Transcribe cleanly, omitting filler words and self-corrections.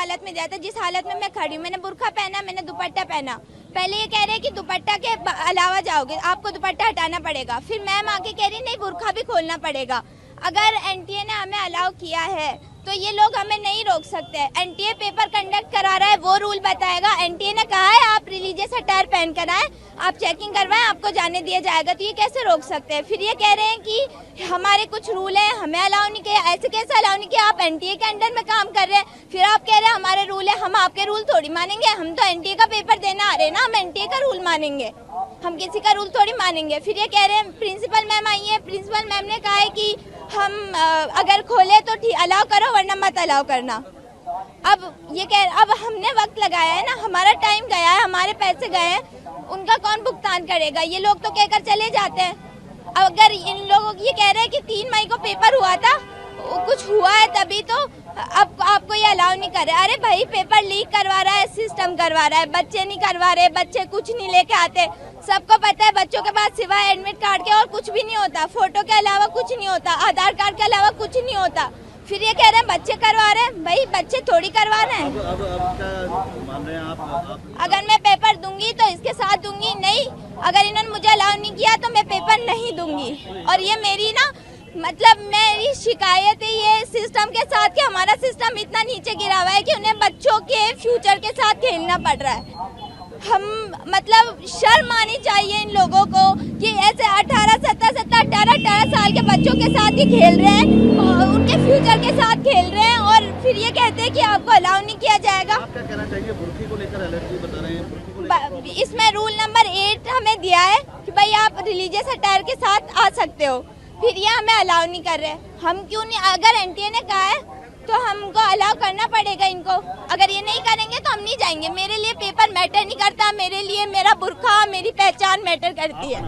हालत में दिया था जिस हालत में मैं खड़ी हूँ। मैंने बुर्का पहना, मैंने दुपट्टा पहना। पहले ये कह रहे हैं कि दुपट्टा के अलावा जाओगे, आपको दुपट्टा हटाना पड़ेगा। फिर मैम आके कह रही नहीं, बुर्का भी खोलना पड़ेगा। अगर एनटीए ने हमें अलाउ किया है तो ये लोग हमें नहीं रोक सकते। एनटीए पेपर कंडक्ट करा रहा है, वो रूल बताएगा। एनटीए ने कहा है आप रिलीजियस अटायर पहन कर आए, आप चेकिंग करवाएं, आपको जाने दिया जाएगा। तो ये कैसे रोक सकते हैं? फिर ये कह रहे हैं कि हमारे कुछ रूल है, हमें अलाउ नहीं किया। ऐसे कैसे अलाउ नहीं किया? आप एनटीए के अंडर में काम कर रहे हैं, फिर आप कह रहे हैं हमारे रूल है। हम आपके रूल थोड़ी मानेंगे, हम तो एनटीए का पेपर देना आ रहे हैं ना, हम एनटीए का रूल मानेंगे, हम किसी का रूल थोड़ी मानेंगे। फिर ये कह रहे हैं, प्रिंसिपल मैम आई है, प्रिंसिपल मैम ने कहा है कि हम अगर खोले तो ठीक अलाउ करो, वरना मत अलाउ करना। अब हमने वक्त लगाया है ना, हमारा टाइम गया है, हमारे पैसे गए हैं, उनका कौन भुगतान करेगा? ये लोग तो कहकर चले जाते हैं। अगर इन लोगों ये कह रहे हैं कि 3 मई को पेपर हुआ था, कुछ हुआ है तभी तो अब आपको ये अलाउ नहीं कर रहे। अरे भाई, पेपर लीक करवा रहा है, सिस्टम करवा रहा है, बच्चे नहीं करवा रहे, बच्चे कुछ नहीं लेके आते। सबको पता है बच्चों के पास सिवाय एडमिट कार्ड के और कुछ भी नहीं होता, फोटो के अलावा कुछ नहीं होता, आधार कार्ड के अलावा कुछ नहीं होता। फिर ये कह रहे हैं बच्चे करवा रहे हैं। भाई, बच्चे थोड़ी करवा रहे हैं। अब क्या मान रहे हैं आप? अगर मैं पेपर दूंगी तो इसके साथ दूंगी, नहीं अगर इन्होंने मुझे अलाउ नहीं किया तो मैं पेपर नहीं दूंगी। और ये मेरी ना मेरी शिकायत है ये सिस्टम के साथ कि हमारा सिस्टम इतना नीचे गिरा हुआ है कि उन्हें बच्चों के फ्यूचर के साथ खेलना पड़ रहा है। हम शर्म आनी चाहिए इन लोगों को कि ऐसे 18 साल के बच्चों के साथ ही खेल रहे हैं और उनके फ्यूचर के साथ खेल रहे हैं, और फिर ये कहते हैं कि आपको अलाउ नहीं किया जाएगा। आप क्या कहना चाहिए? बुर्की को लेकर एलर्जी बता रहे हैं। इसमें रूल नंबर 8 हमें दिया है कि भाई आप रिलीजियस अटायर के साथ आ सकते हो, फिर ये हमें अलाउ नहीं कर रहे। हम क्यों नहीं? अगर एनटीए ने कहा है तो हमको अलाउ करना पड़ेगा इनको। अगर ये नहीं करेंगे तो हम नहीं जाएंगे। मेरे लिए पेपर मैटर नहीं करता, मेरे लिए मेरा बुर्का, मेरी पहचान मैटर करती है।